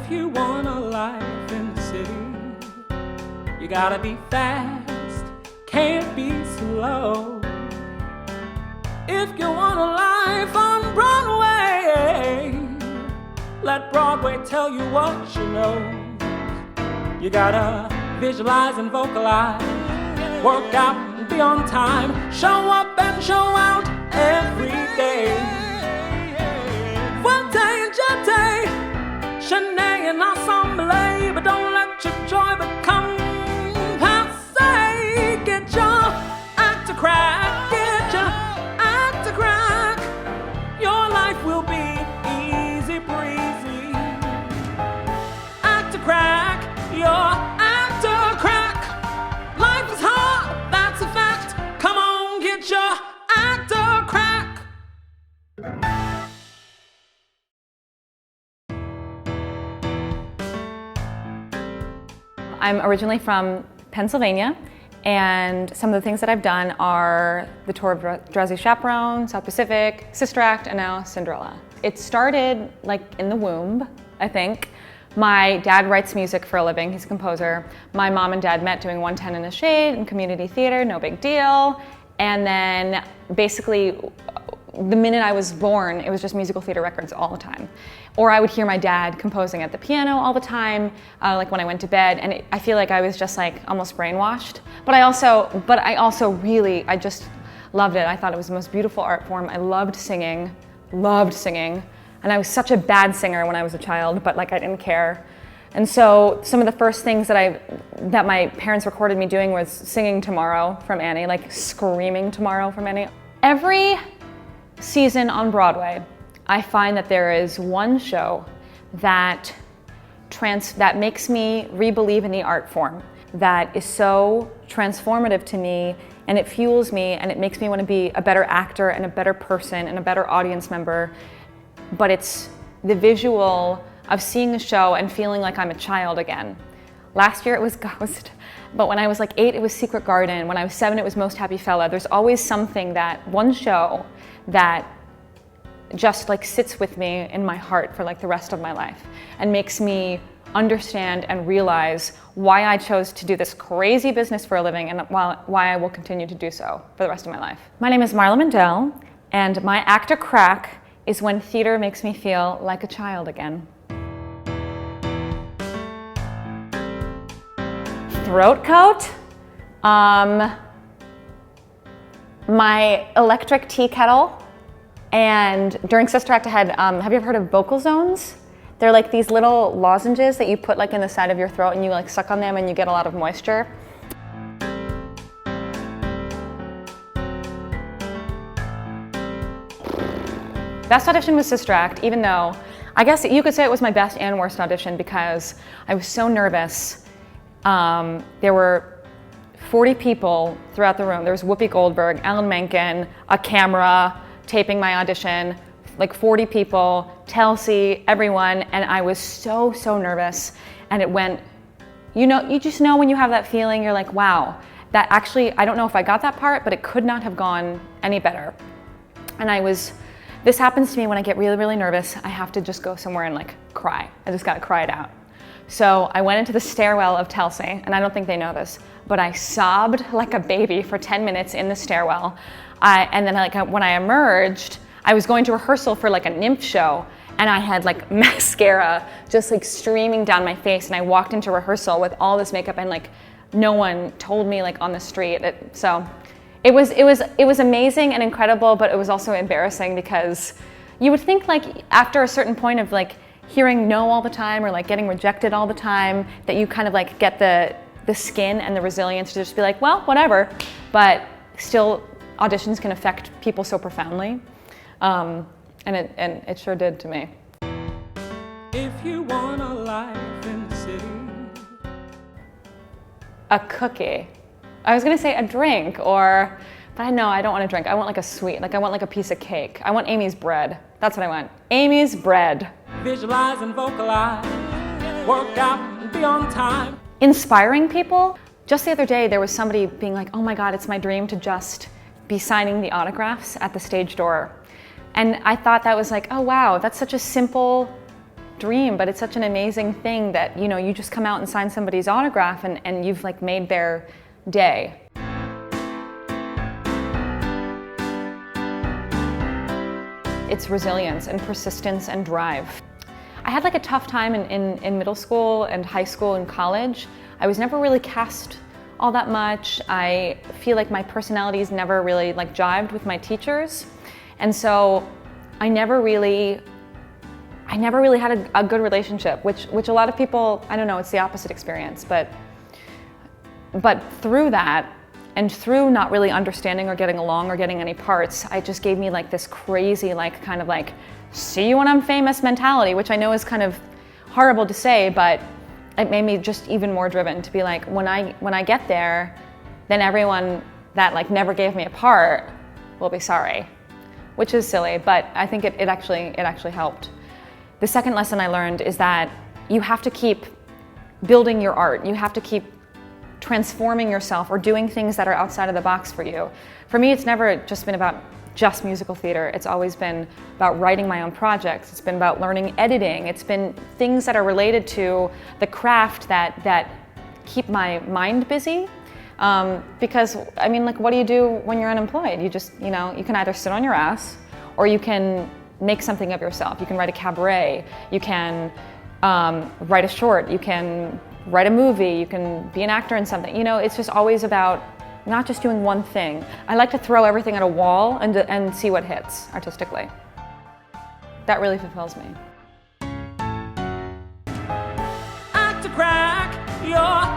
If you want a life in the city, you gotta be fast, can't be slow. If you want a life on Broadway, let Broadway tell you what you know. You gotta visualize and vocalize, work out and be on time, show up and show out every day. Fuerte and jete, Shanae and ensemble, but don't let your joy become passe. Get your act to crack, get your act to crack. Your life will be easy breezy. Act to crack, your act to crack. Life is hard, that's a fact. Come on, get your act to crack. I'm originally from Pennsylvania, and some of the things that I've done are the tour of Drowsy Chaperone, South Pacific, Sister Act, and now Cinderella. It started like in the womb, I think. My dad writes music for a living, he's a composer. My mom and dad met doing 110 in the Shade in community theater, no big deal. And then basically, the minute I was born, it was just musical theater records all the time. Or I would hear my dad composing at the piano all the time, like when I went to bed, and I feel like I was just like almost brainwashed. But I also really, I just loved it. I thought it was the most beautiful art form. I loved singing, and I was such a bad singer when I was a child, but like I didn't care. And so some of the first things that my parents recorded me doing was singing Tomorrow from Annie, like screaming Tomorrow from Annie. Every season on Broadway, I find that there is one show that makes me re-believe in the art form, that is so transformative to me, and it fuels me, and it makes me want to be a better actor and a better person and a better audience member. But it's the visual of seeing the show and feeling like I'm a child again. Last year it was Ghost, but when I was like 8 it was Secret Garden, when I was 7 it was Most Happy Fella. There's always something, that one show that just like sits with me in my heart for like the rest of my life and makes me understand and realize why I chose to do this crazy business for a living and why I will continue to do so for the rest of my life. My name is Marla Mindelle, and my act to crack is when theater makes me feel like a child again. Throat coat, my electric tea kettle, and during Sister Act I had, have you ever heard of vocal zones? They're like these little lozenges that you put like in the side of your throat and you like suck on them and you get a lot of moisture. Best audition was Sister Act, even though I guess you could say it was my best and worst audition because I was so nervous. There were 40 people throughout the room. There was Whoopi Goldberg, Alan Menken, a camera taping my audition, like 40 people, Telsey, everyone, and I was so nervous. And it went, you just know when you have that feeling, you're like, wow, that actually, I don't know if I got that part, but it could not have gone any better. And this happens to me when I get really nervous. I have to just go somewhere and like cry. I just gotta cry it out. So I went into the stairwell of Telsey, and I don't think they know this, but I sobbed like a baby for 10 minutes in the stairwell. And then when I emerged, I was going to rehearsal for like a nymph show, and I had like mascara just like streaming down my face, and I walked into rehearsal with all this makeup, and like no one told me like on the street. So it was amazing and incredible, but it was also embarrassing because you would think like after a certain point of like hearing no all the time or like getting rejected all the time that you kind of like get the skin and the resilience to just be like, well, whatever. But still, auditions can affect people so profoundly, and it sure did to me. If you want a life in the city, a cookie. I was gonna say a drink, but I know I don't want a drink. I want like a sweet, like I want like a piece of cake. I want Amy's bread. That's what I want. Amy's bread. Visualize and vocalize, work out and be on time. Inspiring people. Just the other day, there was somebody being like, oh my God, it's my dream to just be signing the autographs at the stage door. And I thought that was like, oh wow, that's such a simple dream, but it's such an amazing thing that, you know, you just come out and sign somebody's autograph and you've like made their day. It's resilience and persistence and drive. I had like a tough time in middle school and high school and college. I was never really cast all that much. I feel like my personalities never really like jived with my teachers. And so I never really had a good relationship, which a lot of people, I don't know, it's the opposite experience, but through that, and through not really understanding or getting along or getting any parts, it just gave me like this crazy, like kind of like, see you when I'm famous mentality, which I know is kind of horrible to say, but it made me just even more driven to be like, when I get there, then everyone that like never gave me a part will be sorry, which is silly, but I think it actually helped. The second lesson I learned is that you have to keep building your art. You have to keep transforming yourself or doing things that are outside of the box for you. For me, it's never just been about just musical theater. It's always been about writing my own projects. It's been about learning editing. It's been things that are related to the craft that keep my mind busy. Because, I mean, like, what do you do when you're unemployed? You just, you know, you can either sit on your ass or you can make something of yourself. You can write a cabaret. You can write a short. You can write a movie, you can be an actor in something. You know, it's just always about not just doing one thing. I like to throw everything at a wall and see what hits artistically. That really fulfills me. To crack your